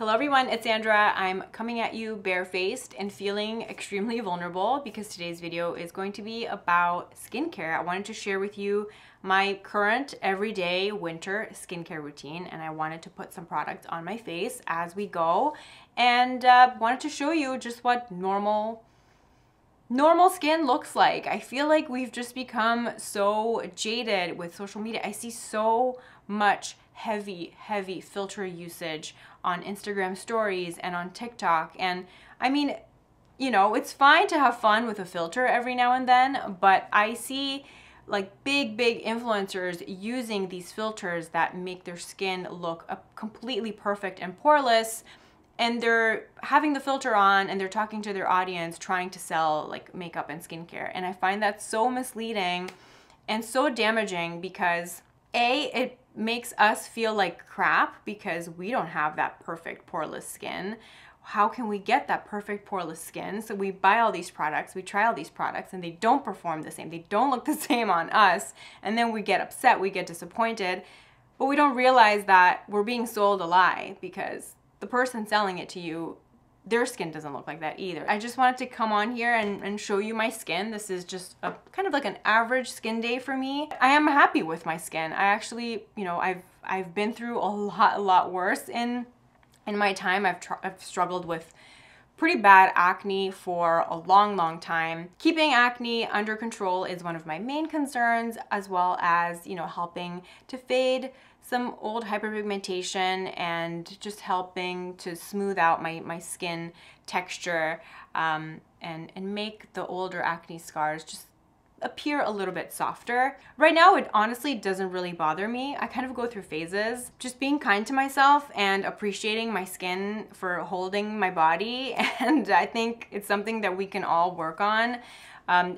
Hello everyone, it's Sandra. I'm coming at you barefaced and feeling extremely vulnerable because today's video is going to be about skincare. I wanted to share with you my current everyday winter skincare routine, and I wanted to put some products on my face as we go, and wanted to show you just what normal skin looks like. I feel like we've just become so jaded with social media. I see so much heavy filter usage on Instagram stories and on TikTok. And I mean, you know, it's fine to have fun with a filter every now and then, but I see like big influencers using these filters that make their skin look completely perfect and poreless, and they're having the filter on and they're talking to their audience trying to sell like makeup and skincare. And I find that so misleading and so damaging because it makes us feel like crap because we don't have that perfect poreless skin. How can we get that perfect poreless skin? So we buy all these products, we try all these products, and they don't perform the same. They don't look the same on us. And then we get upset, we get disappointed, but we don't realize that we're being sold a lie because the person selling it to you, their skin doesn't look like that either. I just wanted to come on here and show you my skin. This is just a kind of like an average skin day for me. I am happy with my skin. I actually, you know, I've been through a lot worse in my time. I've struggled with pretty bad acne for a long time. Keeping acne under control is one of my main concerns, as well as, you know, helping to fade some old hyperpigmentation and just helping to smooth out my skin texture and make the older acne scars just appear a little bit softer. Right now, it honestly doesn't really bother me. I kind of go through phases. Just being kind to myself and appreciating my skin for holding my body. And I think it's something that we can all work on.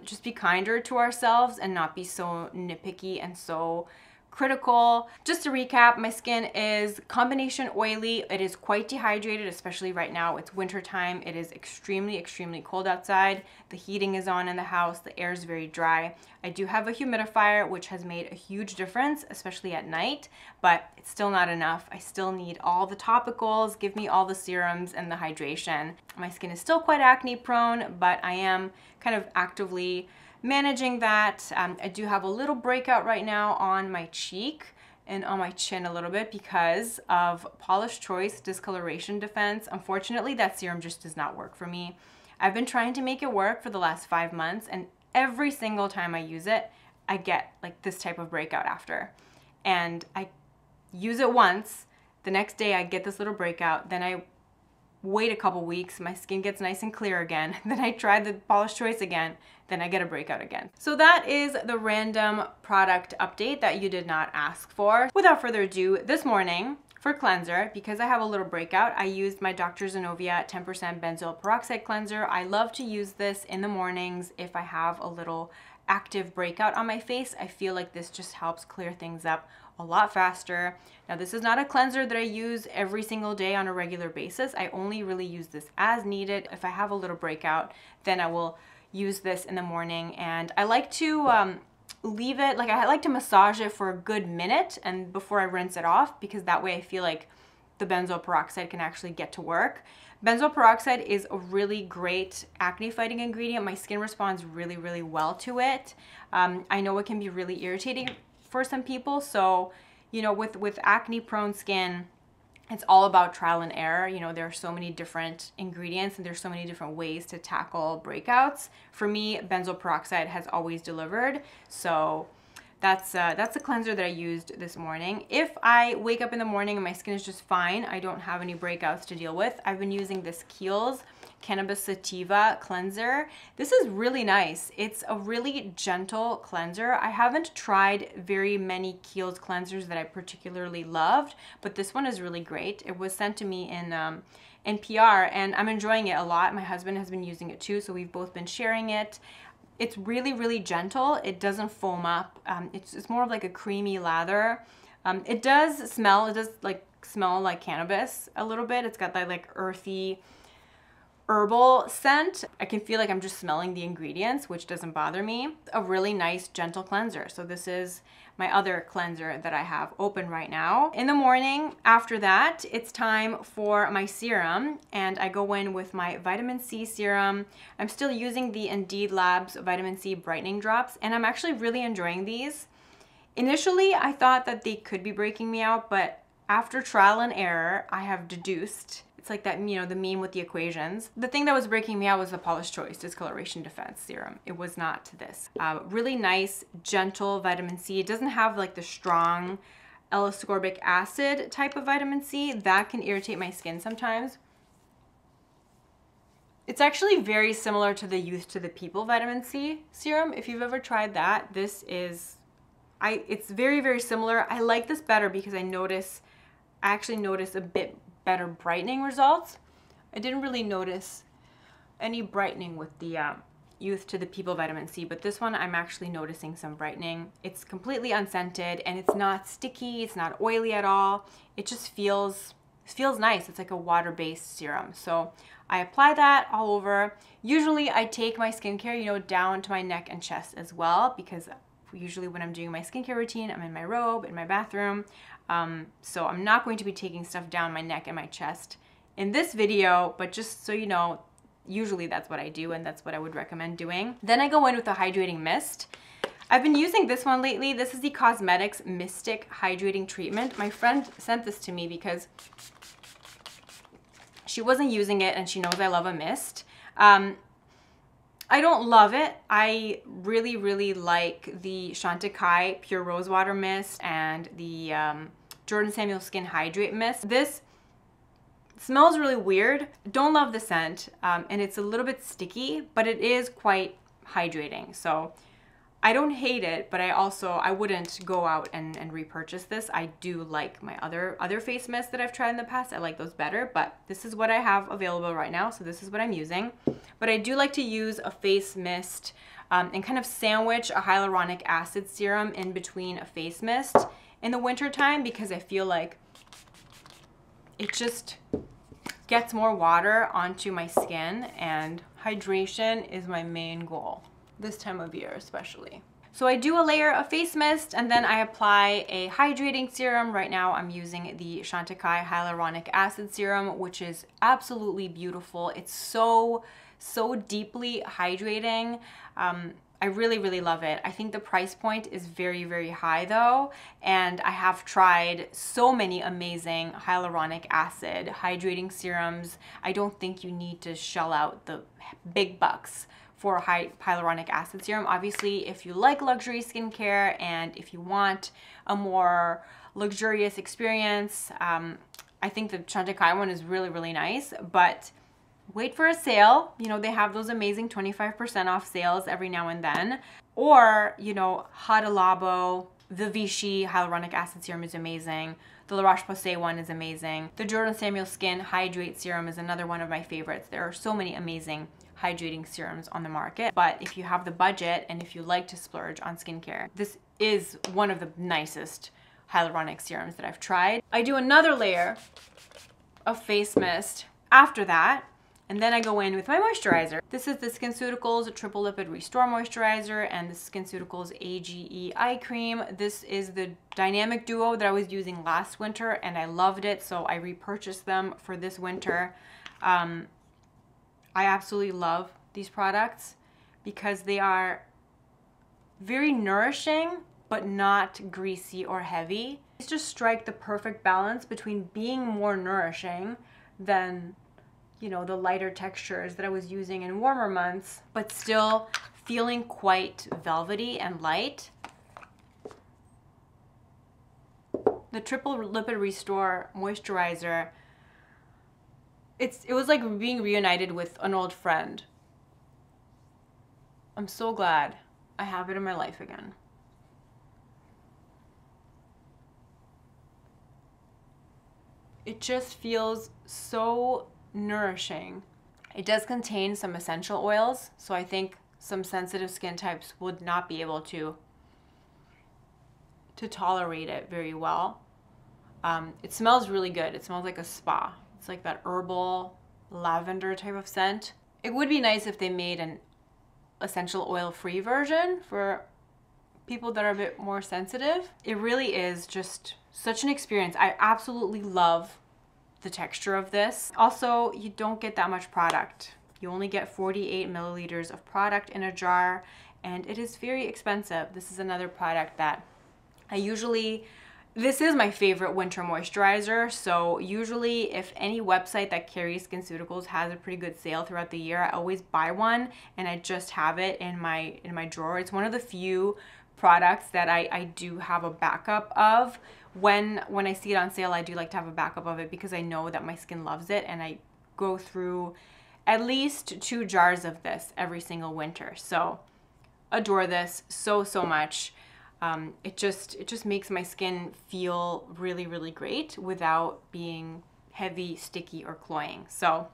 Just be kinder to ourselves and not be so nitpicky and so critical. Just to recap, my skin is combination oily. It is quite dehydrated, especially right now. It's winter time. It is extremely cold outside. The heating is on in the house. The air is very dry. I do have a humidifier, which has made a huge difference, especially at night, but it's still not enough. I still need all the topicals, give me all the serums and the hydration. My skin is still quite acne prone, but I am kind of actively managing that. I do have a little breakout right now on my cheek and on my chin a little bit because of Paula's Choice Discoloration Defense. Unfortunately, that serum just does not work for me. I've been trying to make it work for the last 5 months, and every single time I use it, I get like this type of breakout after. And I use it once, the next day I get this little breakout, then I wait a couple weeks, my skin gets nice and clear again, then I try the Paula's Choice again, then I get a breakout again. So that is the random product update that you did not ask for. Without further ado, this morning for cleanser, because I have a little breakout, I used my Dr. Zenovia 10% Benzoyl Peroxide cleanser. I love to use this in the mornings if I have a little active breakout on my face. I feel like this just helps clear things up a lot faster. Now, this is not a cleanser that I use every single day on a regular basis. I only really use this as needed. If I have a little breakout, then I will use this in the morning. And I like to leave it, like I like to massage it for a good minute and before I rinse it off, because that way I feel like the benzoyl peroxide can actually get to work. Benzoyl peroxide is a really great acne fighting ingredient. My skin responds really well to it. I know it can be really irritating for some people, so you know, with acne prone skin, it's all about trial and error. You know, there are so many different ingredients and there's so many different ways to tackle breakouts. For me, benzoyl peroxide has always delivered, so that's the cleanser that I used this morning. If I wake up in the morning and my skin is just fine, I don't have any breakouts to deal with, I've been using this Kiehl's Cannabis Sativa cleanser. This is really nice. It's a really gentle cleanser. I haven't tried very many Kiehl's cleansers that I particularly loved, but this one is really great. It was sent to me in PR, and I'm enjoying it a lot. My husband has been using it too, so we've both been sharing it. It's really gentle. It doesn't foam up. It's more of like a creamy lather. It does smell like cannabis a little bit. It's got that like earthy, herbal scent. I can feel like I'm just smelling the ingredients, which doesn't bother me. A really nice gentle cleanser. So this is my other cleanser that I have open right now. In the morning, after that, it's time for my serum, and I go in with my vitamin C serum. I'm still using the Indeed Labs vitamin C brightening drops, and I'm actually really enjoying these. Initially, I thought that they could be breaking me out, but after trial and error, I have deduced, it's like that, you know, the meme with the equations. The thing that was breaking me out was the Paula's Choice Discoloration Defense Serum. It was not this. Really nice, gentle vitamin C. It doesn't have like the strong L-ascorbic acid type of vitamin C. That can irritate my skin sometimes. It's actually very similar to the Youth to the People vitamin C serum. If you've ever tried that, this is, it's very, very similar. I like this better because I actually notice a bit better brightening results. I didn't really notice any brightening with the Youth to the People vitamin C, but this one I'm actually noticing some brightening. It's completely unscented and it's not sticky, it's not oily at all. It just feels nice. It's like a water-based serum. So I apply that all over. Usually I take my skincare, you know, down to my neck and chest as well, because usually when I'm doing my skincare routine, I'm in my robe, in my bathroom. So I'm not going to be taking stuff down my neck and my chest in this video, but just so you know, usually that's what I do and that's what I would recommend doing. Then I go in with a hydrating mist. I've been using this one lately. This is the Cosmetics Mystic Hydrating Treatment. My friend sent this to me because she wasn't using it and she knows I love a mist. I don't love it. I really, really like the Chantecaille Pure Rose Water Mist and the Jordan Samuel Skin Hydrate Mist. This smells really weird. Don't love the scent, and it's a little bit sticky, but it is quite hydrating. So I don't hate it, but I wouldn't go out and repurchase this. I do like my other face mists that I've tried in the past. I like those better, but this is what I have available right now, so this is what I'm using. But I do like to use a face mist and kind of sandwich a hyaluronic acid serum in between a face mist in the winter time, because I feel like it just gets more water onto my skin, and hydration is my main goal this time of year especially. So I do a layer of face mist and then I apply a hydrating serum. Right now I'm using the Chantecaille Hyaluronic Acid Serum, which is absolutely beautiful. It's so deeply hydrating. I really, really love it. I think the price point is very, very high though, and I have tried so many amazing hyaluronic acid hydrating serums. I don't think you need to shell out the big bucks for a hyaluronic acid serum. Obviously, if you like luxury skincare and if you want a more luxurious experience, I think the Chantecaille one is really, really nice, but wait for a sale. You know, they have those amazing 25% off sales every now and then. Or, you know, Hada Labo, the Vichy Hyaluronic Acid Serum is amazing. The La Roche-Posay one is amazing. The Jordan Samuel Skin Hydrate Serum is another one of my favorites. There are so many amazing hydrating serums on the market, but if you have the budget and if you like to splurge on skincare, this is one of the nicest hyaluronic serums that I've tried. I do another layer of face mist after that, and then I go in with my moisturizer. This is the Skinceuticals Triple Lipid Restore Moisturizer and the Skinceuticals AGE Eye Cream. This is the dynamic duo that I was using last winter and I loved it, so I repurchased them for this winter. I absolutely love these products because they are very nourishing but not greasy or heavy. These just strike the perfect balance between being more nourishing than, you know, the lighter textures that I was using in warmer months, but still feeling quite velvety and light. The Triple Lipid Restore Moisturizer, it was like being reunited with an old friend. I'm so glad I have it in my life again. It just feels so nourishing. It does contain some essential oils, so I think some sensitive skin types would not be able to tolerate it very well. It smells really good. It smells like a spa. It's like that herbal, lavender type of scent. It would be nice if they made an essential oil free version for people that are a bit more sensitive. It really is just such an experience. I absolutely love the texture of this. Also, you don't get that much product. You only get 48 milliliters of product in a jar, and it is very expensive. This is another product that this is my favorite winter moisturizer. So usually if any website that carries Skinceuticals has a pretty good sale throughout the year, I always buy one and I just have it in my drawer. It's one of the few products that I do have a backup of. When I see it on sale, I do like to have a backup of it because I know that my skin loves it, and I go through at least 2 jars of this every single winter. So adore this so much. It just makes my skin feel really, really great without being heavy, sticky, or cloying. So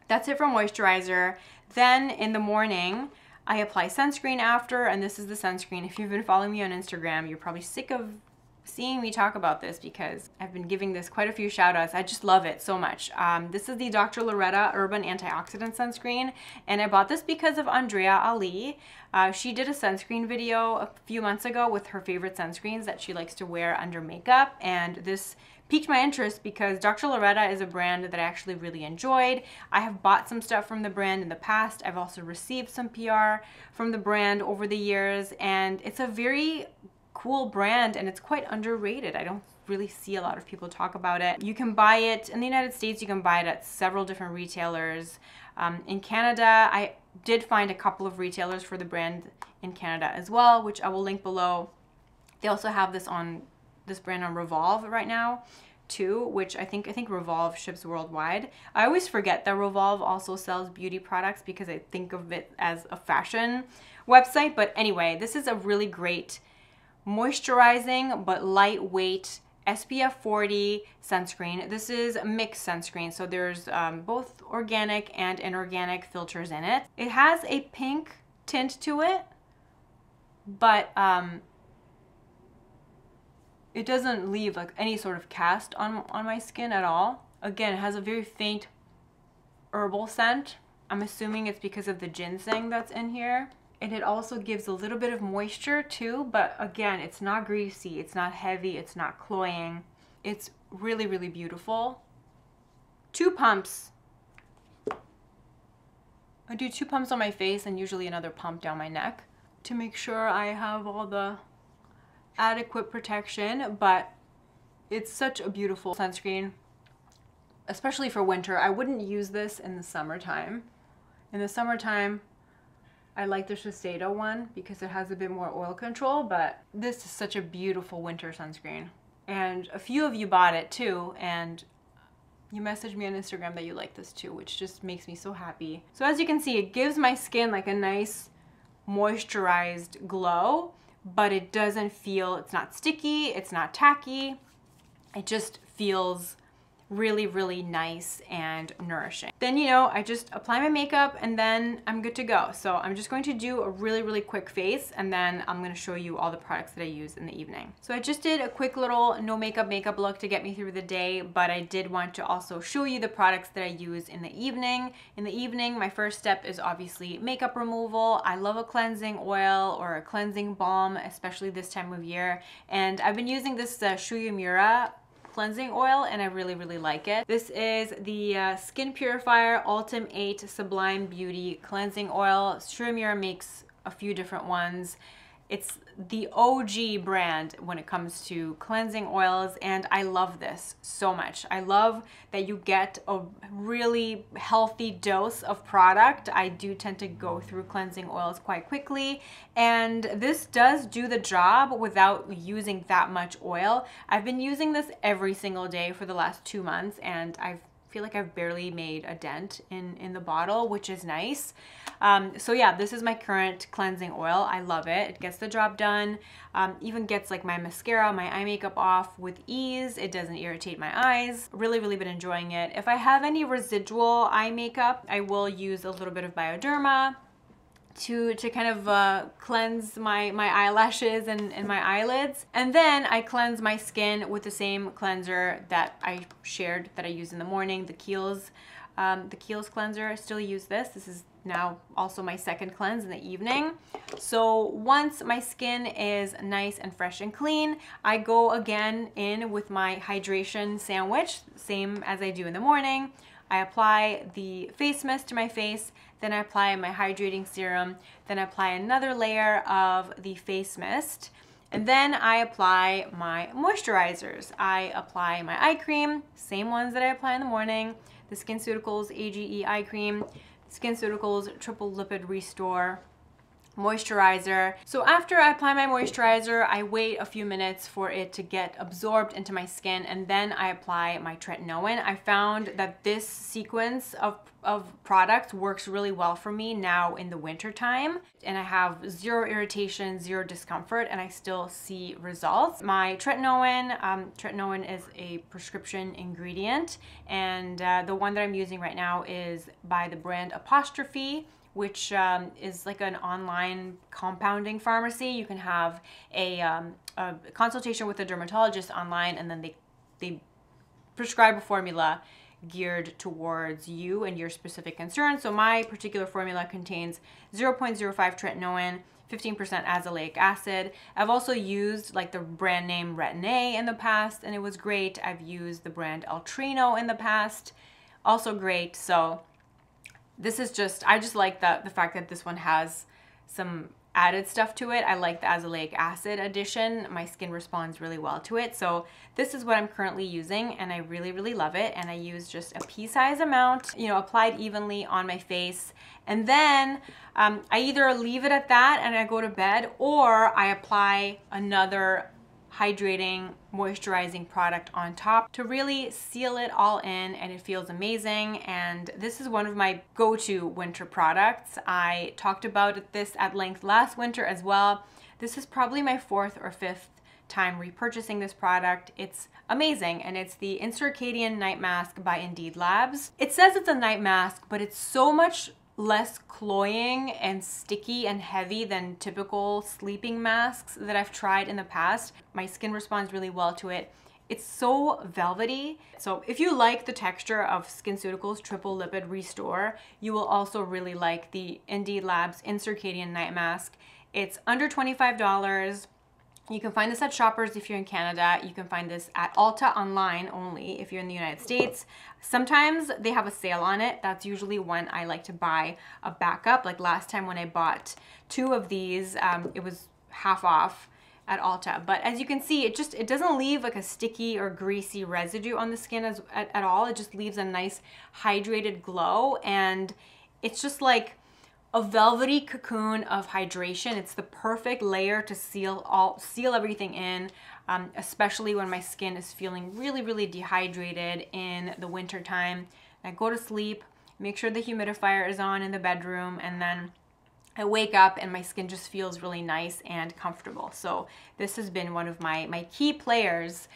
that's it for moisturizer. Then in the morning, I apply sunscreen after, and this is the sunscreen. If you've been following me on Instagram, you're probably sick of seeing me talk about this because I've been giving this quite a few shout outs. I just love it so much. This is the Dr. Loretta Urban Antioxidant Sunscreen, and I bought this because of Andrea Ali. She did a sunscreen video a few months ago with her favorite sunscreens that she likes to wear under makeup, and this piqued my interest because Dr. Loretta is a brand that I actually really enjoyed. I have bought some stuff from the brand in the past. I've also received some PR from the brand over the years, and it's a very cool brand and it's quite underrated. I don't really see a lot of people talk about it. You can buy it in the United States. You can buy it at several different retailers. In Canada, I did find a couple of retailers for the brand in Canada as well, which I will link below. They also have this brand on Revolve right now too, which I think Revolve ships worldwide. I always forget that Revolve also sells beauty products because I think of it as a fashion website. But anyway, this is a really great moisturizing but lightweight SPF 40 sunscreen. This is a mixed sunscreen, so there's both organic and inorganic filters in it. It has a pink tint to it, but it doesn't leave like any sort of cast on my skin at all. Again, it has a very faint herbal scent. I'm assuming it's because of the ginseng that's in here. And it also gives a little bit of moisture too, but again, it's not greasy, it's not heavy, it's not cloying. It's really, really beautiful. 2 pumps. I do 2 pumps on my face and usually another pump down my neck to make sure I have all the adequate protection, but it's such a beautiful sunscreen, especially for winter. I wouldn't use this in the summertime. In the summertime, I like the Shiseido one because it has a bit more oil control, but this is such a beautiful winter sunscreen. And a few of you bought it too, and you messaged me on Instagram that you like this too, which just makes me so happy. So as you can see, it gives my skin like a nice moisturized glow, but it doesn't feel, it's not sticky, it's not tacky. It just feels really, really nice and nourishing. Then, you know, I just apply my makeup and then I'm good to go. So I'm just going to do a really, really quick face, and then I'm going to show you all the products that I use in the evening. So I just did a quick little no makeup look to get me through the day, but I did want to also show you the products that I use in the evening. In the evening, my first step is obviously makeup removal. I love a cleansing oil or a cleansing balm, especially this time of year. And I've been using this Shu Uemura Cleansing Oil, and I really, really like it. This is the Skin Purifier Ultim 8 Sublime Beauty Cleansing Oil. Shu Uemura makes a few different ones. It's the OG brand when it comes to cleansing oils, and I love this so much. I love that you get a really healthy dose of product. I do tend to go through cleansing oils quite quickly, and this does do the job without using that much oil. I've been using this every single day for the last 2 months, and I feel like I've barely made a dent in the bottle, which is nice. So yeah, this is my current cleansing oil. I love it. It gets the job done. Even gets like my mascara, my eye makeup off with ease. It doesn't irritate my eyes. Really, really been enjoying it. If I have any residual eye makeup, I will use a little bit of Bioderma to kind of cleanse my eyelashes and my eyelids. And then I cleanse my skin with the same cleanser that I shared that I use in the morning, the Kiehl's the Kiehl's cleanser. I still use this. This is now also my second cleanse in the evening. So once my skin is nice and fresh and clean, I go again in with my hydration sandwich, same as I do in the morning. I apply the face mist to my face, then I apply my hydrating serum, then I apply another layer of the face mist, and then I apply my moisturizers. I apply my eye cream, same ones that I apply in the morning, the Skinceuticals AGE eye cream, Skinceuticals Triple Lipid Restore moisturizer. So after I apply my moisturizer, I wait a few minutes for it to get absorbed into my skin, and then I apply my tretinoin. I found that this sequence of products works really well for me now in the winter time, and I have zero irritation, zero discomfort, and I still see results. My tretinoin, tretinoin is a prescription ingredient, and the one that I'm using right now is by the brand Apostrophe, which is like an online compounding pharmacy. You can have a consultation with a dermatologist online, and then they prescribe a formula geared towards you and your specific concerns. So my particular formula contains 0.05 tretinoin, 15% azelaic acid. I've also used like the brand name Retin-A in the past, and it was great. I've used the brand Altrino in the past, also great. So this is just, I just like the fact that this one has some added stuff to it. I like the azelaic acid addition. My skin responds really well to it. So this is what I'm currently using, and I really, really love it. And I use just a pea-sized amount, you know, applied evenly on my face. And then I either leave it at that and I go to bed, or I apply another hydrating, moisturizing product on top to really seal it all in, and it feels amazing. And this is one of my go-to winter products. I talked about this at length last winter as well. This is probably my fourth or fifth time repurchasing this product. It's amazing, and it's the Circadian Night Mask by Indeed Labs. It says it's a night mask, but it's so much less cloying and sticky and heavy than typical sleeping masks that I've tried in the past. My skin responds really well to it. It's so velvety. So if you like the texture of Skinceuticals Triple Lipid Restore, you will also really like the Indeed Labs Circadian Night Mask. It's under $25. You can find this at Shoppers if you're in Canada. You can find this at Ulta online only if you're in the United States. Sometimes they have a sale on it. That's usually when I like to buy a backup. Like last time when I bought 2 of these, it was half off at Ulta. But as you can see, it doesn't leave like a sticky or greasy residue on the skin at all. It just leaves a nice hydrated glow, and it's just like a velvety cocoon of hydration. It's the perfect layer to seal everything in, especially when my skin is feeling really, really dehydrated in the winter time. I go to sleep, make sure the humidifier is on in the bedroom, and then I wake up and my skin just feels really nice and comfortable. So this has been one of my key players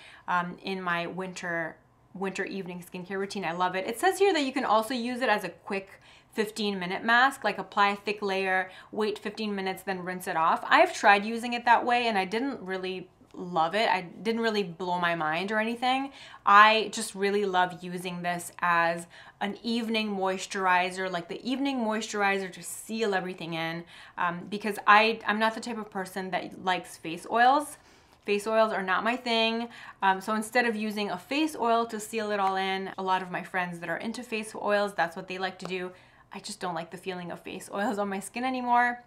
in my winter evening skincare routine. I love it. It says here that you can also use it as a quick 15-minute mask, like apply a thick layer, wait 15 minutes, then rinse it off. I've tried using it that way and I didn't really love it. I didn't really blow my mind or anything. I just really love using this as an evening moisturizer, like the evening moisturizer to seal everything in, because I'm not the type of person that likes face oils. Face oils are not my thing. So instead of using a face oil to seal it all in, a lot of my friends that are into face oils, that's what they like to do. I just don't like the feeling of face oils on my skin anymore.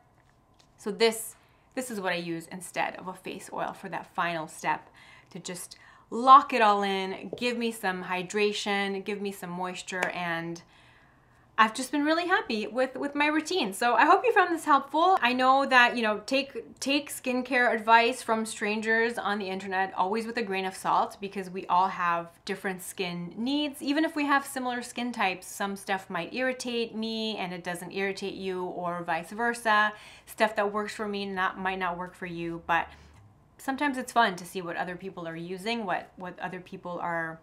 So this is what I use instead of a face oil for that final step, to just lock it all in, give me some hydration, give me some moisture, and I've just been really happy with my routine. So I hope you found this helpful. I know that, you know, take skincare advice from strangers on the internet always with a grain of salt, because we all have different skin needs. Even if we have similar skin types, some stuff might irritate me and it doesn't irritate you, or vice versa. Stuff that works for me might not work for you, but sometimes it's fun to see what other people are using, what other people are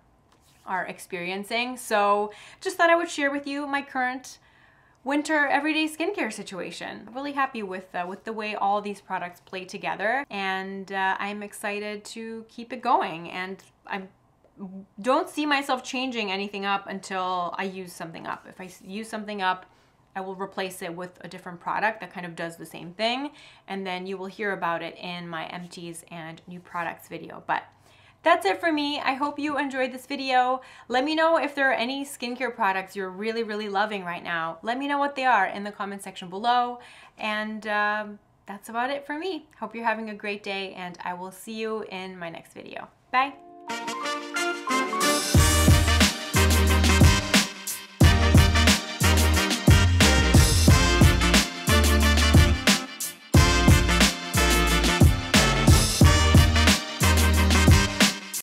experiencing. So just thought I would share with you my current winter everyday skincare situation. I'm really happy with the way all these products play together, and I'm excited to keep it going. And I'm don't see myself changing anything up until I use something up. If I use something up, I will replace it with a different product that kind of does the same thing, and then you will hear about it in my empties and new products video. But that's it for me. I hope you enjoyed this video. Let me know if there are any skincare products you're really, really loving right now. Let me know what they are in the comment section below. And that's about it for me. Hope you're having a great day, and I will see you in my next video. Bye.